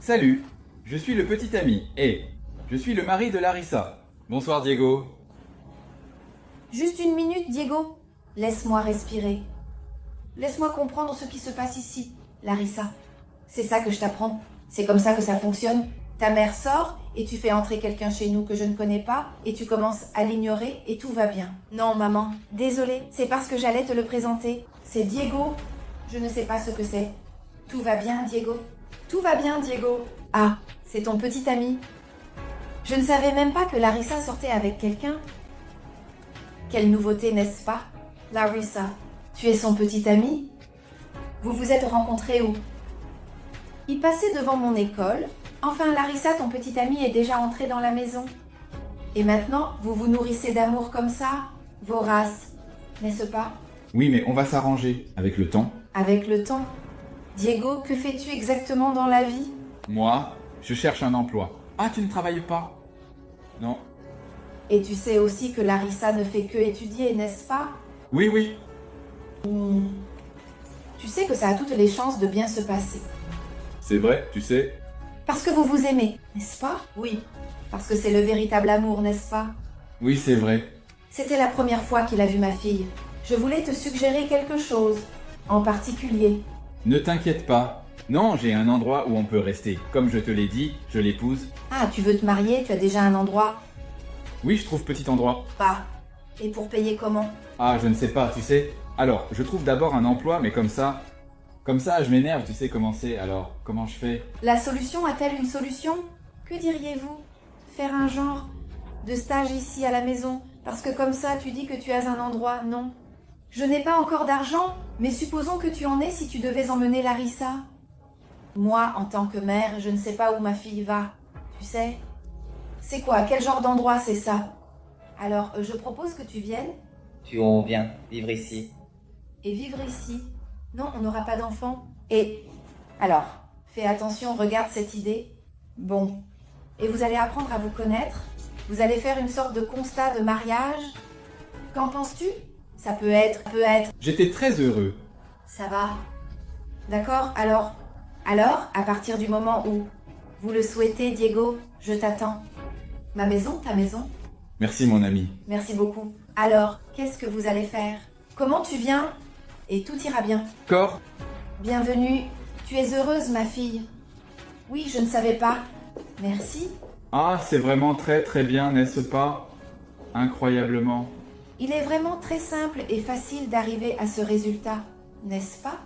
Salut, je suis le petit ami et je suis le mari de Larissa. Bonsoir Diego. Juste une minute, Diego. Laisse-moi respirer. Laisse-moi comprendre ce qui se passe ici, Larissa. C'est ça que je t'apprends. C'est comme ça que ça fonctionne. Ta mère sort et tu fais entrer quelqu'un chez nous que je ne connais pas et tu commences à l'ignorer et tout va bien. Non, maman, désolée, c'est parce que j'allais te le présenter. C'est Diego. Je ne sais pas ce que c'est. Tout va bien, Diego. Tout va bien, Diego. Ah, c'est ton petit ami. Je ne savais même pas que Larissa sortait avec quelqu'un. Quelle nouveauté, n'est-ce pas? Larissa, tu es son petit ami? Vous vous êtes rencontrés où? Il passait devant mon école. Enfin, Larissa, ton petit ami est déjà entré dans la maison. Et maintenant, vous vous nourrissez d'amour comme ça? Vorace, n'est-ce pas? Oui, mais on va s'arranger avec le temps. Avec le temps. Diego, que fais-tu exactement dans la vie? Moi, je cherche un emploi. Ah, tu ne travailles pas? Non. Et tu sais aussi que Larissa ne fait que étudier, n'est-ce pas? Oui, oui. Tu sais que ça a toutes les chances de bien se passer. C'est vrai, tu sais. Parce que vous vous aimez, n'est-ce pas? Oui. Parce que c'est le véritable amour, n'est-ce pas? Oui, c'est vrai. C'était la première fois qu'il a vu ma fille. Je voulais te suggérer quelque chose, en particulier. Ne t'inquiète pas. Non, j'ai un endroit où on peut rester. Comme je te l'ai dit, je l'épouse. Ah, tu veux te marier, tu as déjà un endroit? Oui, je trouve petit endroit. Pas. Et pour payer comment? Ah, je ne sais pas, tu sais. Alors, je trouve d'abord un emploi, mais comme ça... Comme ça, je m'énerve, tu sais comment c'est. Alors, comment je fais? La solution a-t-elle une solution? Que diriez-vous? Faire un genre de stage ici à la maison? Parce que comme ça, tu dis que tu as un endroit, non? Je n'ai pas encore d'argent, mais supposons que tu en aies si tu devais emmener Larissa. Moi, en tant que mère, je ne sais pas où ma fille va. Tu sais? C'est quoi? Quel genre d'endroit c'est ça? Alors, je propose que tu viennes On vient vivre ici. et vivre ici. Non, on n'aura pas d'enfants. Et alors, fais attention, regarde cette idée. Bon. Et vous allez apprendre à vous connaître. Vous allez faire une sorte de constat de mariage. Qu'en penses-tu? Ça peut être. J'étais très heureux. Ça va. D'accord, alors, à partir du moment où vous le souhaitez, Diego, je t'attends. Ma maison, ta maison? Merci mon ami. Merci beaucoup. Alors, qu'est-ce que vous allez faire? Comment tu viens? Et tout ira bien. Corps? Bienvenue. Tu es heureuse, ma fille? Oui, je ne savais pas. Merci. Ah, c'est vraiment très très bien, n'est-ce pas? Incroyablement. Il est vraiment très simple et facile d'arriver à ce résultat, n'est-ce pas?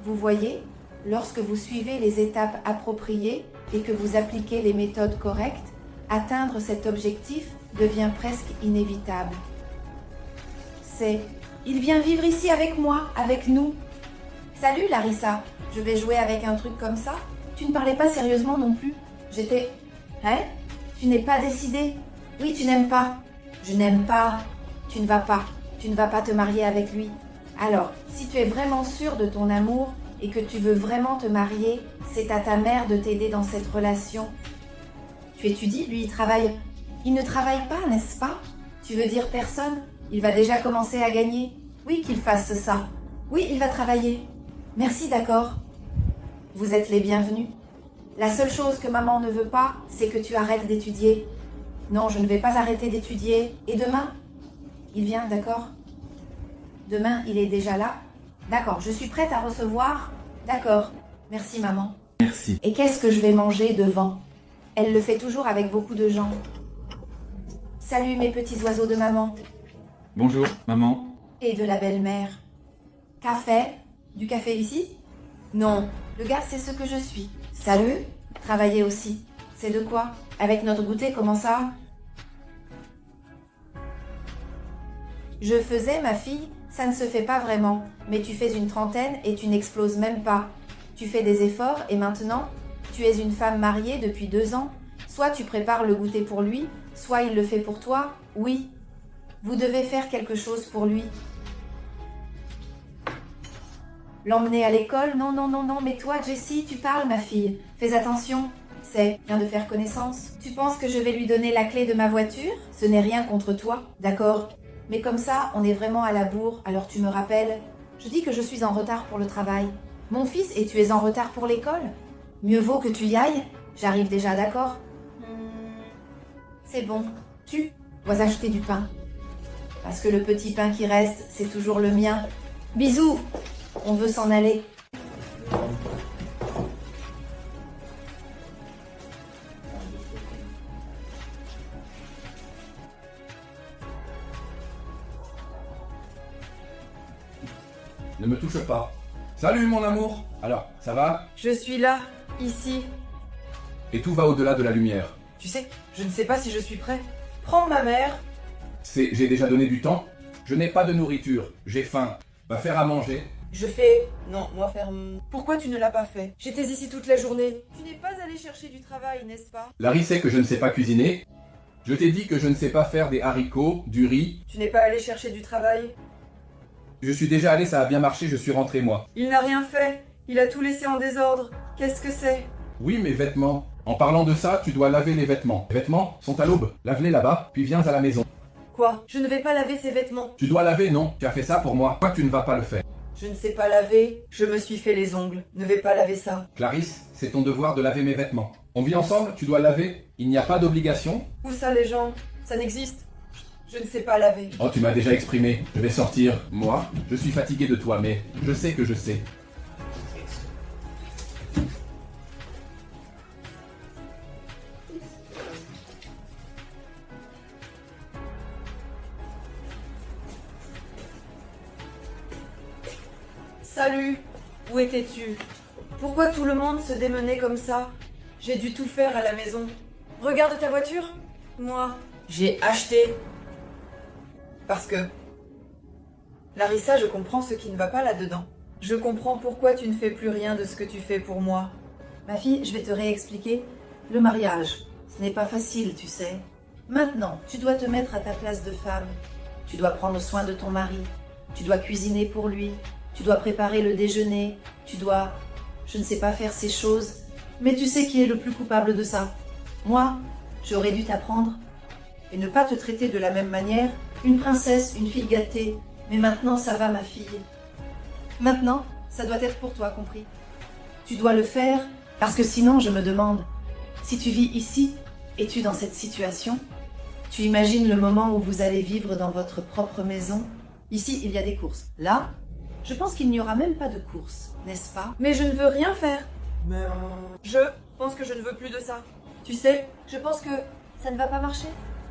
Vous voyez, lorsque vous suivez les étapes appropriées et que vous appliquez les méthodes correctes, atteindre cet objectif devient presque inévitable. Il vient vivre ici avec moi, avec nous. Salut Larissa, je vais jouer avec un truc comme ça? Tu ne parlais pas sérieusement non plus. Hein? Tu n'es pas décidé? Oui, tu n'aimes pas. Je n'aime pas. Tu ne vas pas te marier avec lui. Alors, si tu es vraiment sûr de ton amour et que tu veux vraiment te marier, c'est à ta mère de t'aider dans cette relation. Tu étudies, lui il travaille. Il ne travaille pas, n'est-ce pas? Tu veux dire personne? Il va déjà commencer à gagner. Oui, qu'il fasse ça. Oui, il va travailler. Merci, d'accord. Vous êtes les bienvenus. La seule chose que maman ne veut pas, c'est que tu arrêtes d'étudier. Non, je ne vais pas arrêter d'étudier. Et demain? Il vient, d'accord? Demain, il est déjà là? D'accord, je suis prête à recevoir? D'accord. Merci, maman. Merci. Et qu'est-ce que je vais manger devant? Elle le fait toujours avec beaucoup de gens. Salut mes petits oiseaux de maman. Bonjour, maman. Et de la belle-mère. Café? Du café ici? Non, le gars c'est ce que je suis. Salut? Travailler aussi. C'est de quoi? Avec notre goûter, comment ça? Je faisais, ma fille, ça ne se fait pas vraiment. Mais tu fais une trentaine et tu n'exploses même pas. Tu fais des efforts et maintenant, tu es une femme mariée depuis 2 ans. Soit tu prépares le goûter pour lui, soit il le fait pour toi. Oui. Vous devez faire quelque chose pour lui. L'emmener à l'école? Non, non, non, non, mais toi, Jessie, tu parles, ma fille. Fais attention. Vient de faire connaissance. Tu penses que je vais lui donner la clé de ma voiture? Ce n'est rien contre toi, d'accord? Mais comme ça, on est vraiment à la bourre, alors tu me rappelles. Je dis que je suis en retard pour le travail. Mon fils, et tu es en retard pour l'école? Mieux vaut que tu y ailles. J'arrive déjà, d'accord? C'est bon. Tu dois acheter du pain. Parce que le petit pain qui reste, c'est toujours le mien. Bisous. On veut s'en aller. Ne me touche pas. Salut mon amour. Alors, ça va? Je suis là, ici. Et tout va au-delà de la lumière. Tu sais, je ne sais pas si je suis prêt. Prends ma mère. J'ai déjà donné du temps. Je n'ai pas de nourriture. J'ai faim. Va faire à manger. Je fais... Non, moi faire... Pourquoi tu ne l'as pas fait? J'étais ici toute la journée. Tu n'es pas allé chercher du travail, n'est-ce pas? Larry sait que je ne sais pas cuisiner. Je t'ai dit que je ne sais pas faire des haricots, du riz. Tu n'es pas allé chercher du travail? Je suis déjà allé, ça a bien marché, je suis rentré moi. Il n'a rien fait. Il a tout laissé en désordre. Qu'est-ce que c'est? Oui, mes vêtements. En parlant de ça, tu dois laver les vêtements. Les vêtements sont à l'aube. Lave-les là-bas, puis viens à la maison. Quoi? Je ne vais pas laver ces vêtements. Tu dois laver, non? Tu as fait ça pour moi. Pourquoi tu ne vas pas le faire? Je ne sais pas laver. Je me suis fait les ongles. Ne vais pas laver ça. Clarisse, c'est ton devoir de laver mes vêtements. On vit ensemble, tu dois laver. Il n'y a pas d'obligation. Où ça les gens? Ça n'existe. Je ne sais pas laver. Oh, tu m'as déjà exprimé. Je vais sortir. Moi, je suis fatigué de toi, mais je sais que je sais. Salut. Où étais-tu? Pourquoi tout le monde se démenait comme ça? J'ai dû tout faire à la maison. Regarde ta voiture. Moi, j'ai acheté. Parce que... Larissa, je comprends ce qui ne va pas là-dedans. Je comprends pourquoi tu ne fais plus rien de ce que tu fais pour moi. Ma fille, je vais te réexpliquer. Le mariage, ce n'est pas facile, tu sais. Maintenant, tu dois te mettre à ta place de femme. Tu dois prendre soin de ton mari. Tu dois cuisiner pour lui. Tu dois préparer le déjeuner. Tu dois... Je ne sais pas faire ces choses. Mais tu sais qui est le plus coupable de ça? Moi, j'aurais dû t'apprendre. Et ne pas te traiter de la même manière. Une princesse, une fille gâtée. Mais maintenant, ça va, ma fille. Maintenant, ça doit être pour toi, compris? Tu dois le faire, parce que sinon, je me demande, si tu vis ici, es-tu dans cette situation? Tu imagines le moment où vous allez vivre dans votre propre maison? Ici, il y a des courses. Là, je pense qu'il n'y aura même pas de courses, n'est-ce pas? Mais je ne veux rien faire. Mais... Je pense que je ne veux plus de ça. Tu sais, je pense que ça ne va pas marcher.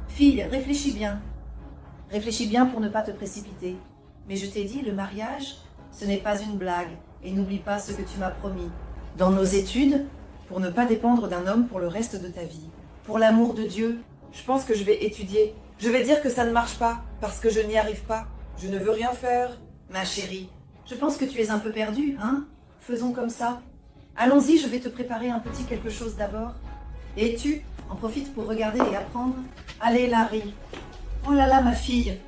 Fille, réfléchis bien. Réfléchis bien pour ne pas te précipiter. Mais je t'ai dit, le mariage, ce n'est pas une blague. Et n'oublie pas ce que tu m'as promis. Dans nos études, pour ne pas dépendre d'un homme pour le reste de ta vie. Pour l'amour de Dieu. Je pense que je vais étudier. Je vais dire que ça ne marche pas, parce que je n'y arrive pas. Je ne veux rien faire. Ma chérie, je pense que tu es un peu perdue, hein? Faisons comme ça. Allons-y, je vais te préparer un petit quelque chose d'abord. Et tu en profites pour regarder et apprendre. Allez, Larry. Oh là là, ma fille.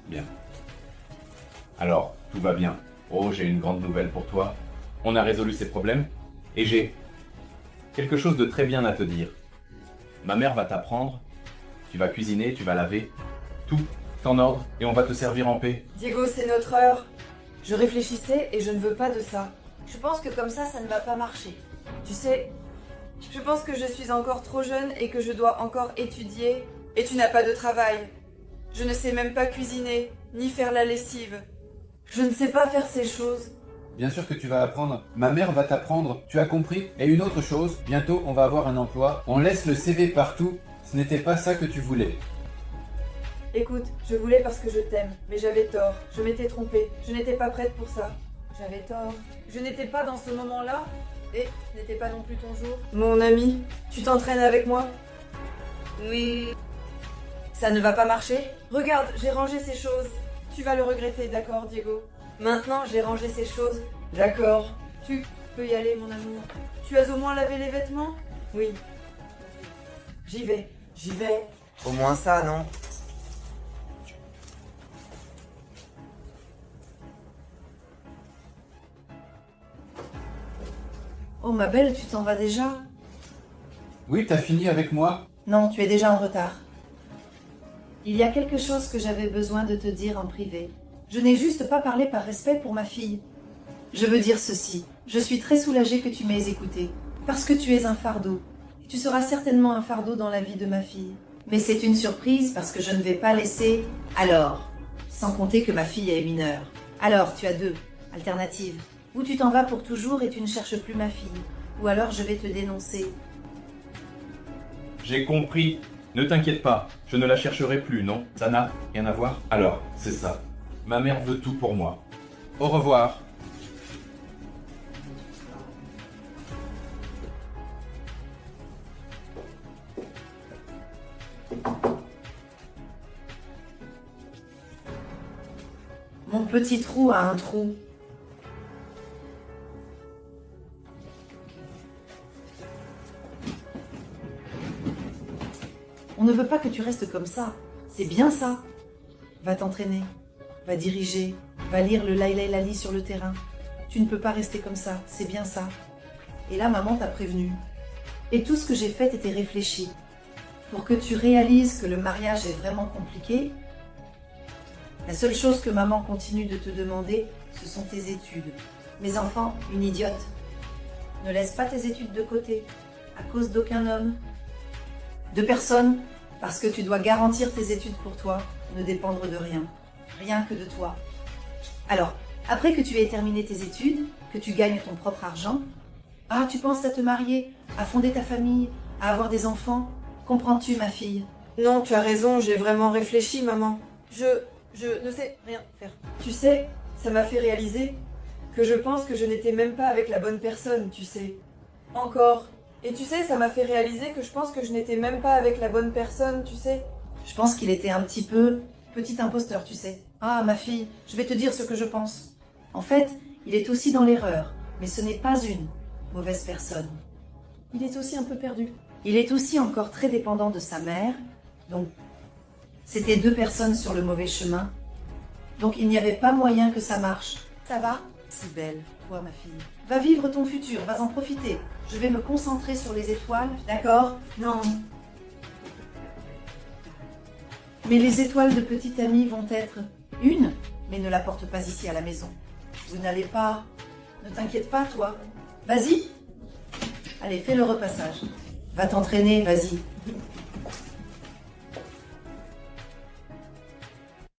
Bien. Alors, tout va bien. Oh, j'ai une grande nouvelle pour toi. On a résolu ces problèmes et j'ai quelque chose de très bien à te dire. Ma mère va t'apprendre, tu vas cuisiner, tu vas laver, tout est en ordre et on va te servir en paix. Diego, c'est notre heure. Je réfléchissais et je ne veux pas de ça. Je pense que comme ça ne va pas marcher. Tu sais, je pense que je suis encore trop jeune et que je dois encore étudier. Et tu n'as pas de travail. Je ne sais même pas cuisiner, ni faire la lessive. Je ne sais pas faire ces choses. Bien sûr que tu vas apprendre. Ma mère va t'apprendre, tu as compris? Et une autre chose, bientôt on va avoir un emploi. On laisse le CV partout. Ce n'était pas ça que tu voulais. Écoute, je voulais parce que je t'aime, mais j'avais tort. Je m'étais trompée. Je n'étais pas prête pour ça. J'avais tort. Je n'étais pas dans ce moment-là. Et ce n'était pas non plus ton jour. Mon ami, tu t'entraînes avec moi? Oui. Ça ne va pas marcher? Regarde, j'ai rangé ces choses. Tu vas le regretter, d'accord, Diego? Maintenant, j'ai rangé ces choses. D'accord. Tu peux y aller, mon amour. Tu as au moins lavé les vêtements? Oui. J'y vais. J'y vais. Au moins ça, non? Oh ma belle, tu t'en vas déjà? Oui, t'as fini avec moi? Non, tu es déjà en retard. Il y a quelque chose que j'avais besoin de te dire en privé. Je n'ai juste pas parlé par respect pour ma fille. Je veux dire ceci. Je suis très soulagée que tu m'aies écouté. Parce que tu es un fardeau. Et tu seras certainement un fardeau dans la vie de ma fille. Mais c'est une surprise parce que je ne vais pas laisser... Alors, sans compter que ma fille est mineure. Alors, tu as deux alternatives. Ou tu t'en vas pour toujours et tu ne cherches plus ma fille. Ou alors je vais te dénoncer. J'ai compris. Ne t'inquiète pas, je ne la chercherai plus, non? Ça n'a rien à voir? Alors, c'est ça. Ma mère veut tout pour moi. Au revoir. Mon petit trou a un trou. On ne veut pas que tu restes comme ça. C'est bien ça. Va t'entraîner. Va diriger. Va lire le Laila Lali sur le terrain. Tu ne peux pas rester comme ça. C'est bien ça. Et là, maman t'a prévenu. Et tout ce que j'ai fait était réfléchi. Pour que tu réalises que le mariage est vraiment compliqué, la seule chose que maman continue de te demander, ce sont tes études. Mes enfants, une idiote. Ne laisse pas tes études de côté, à cause d'aucun homme, de personne, parce que tu dois garantir tes études pour toi, ne dépendre de rien. Rien que de toi. Alors, après que tu aies terminé tes études, que tu gagnes ton propre argent, tu penses à te marier, à fonder ta famille, à avoir des enfants. Comprends-tu, ma fille? Non, tu as raison, j'ai vraiment réfléchi, maman. Je ne sais rien faire. Tu sais, ça m'a fait réaliser que je pense que je n'étais même pas avec la bonne personne, tu sais. Encore. Et tu sais, ça m'a fait réaliser que je pense que je n'étais même pas avec la bonne personne, tu sais. Je pense qu'il était un petit peu petit imposteur, tu sais. Ah, ma fille, je vais te dire ce que je pense. En fait, il est aussi dans l'erreur, mais ce n'est pas une mauvaise personne. Il est aussi un peu perdu. Il est aussi encore très dépendant de sa mère, donc c'était deux personnes sur le mauvais chemin. Donc il n'y avait pas moyen que ça marche. Ça va? Si belle, toi ma fille. Va vivre ton futur, vas en profiter. Je vais me concentrer sur les étoiles, d'accord? Non. Mais les étoiles de petite amie vont être une, mais ne la porte pas ici à la maison. Vous n'allez pas... Ne t'inquiète pas, toi. Vas-y. Allez, fais le repassage. Va t'entraîner, vas-y.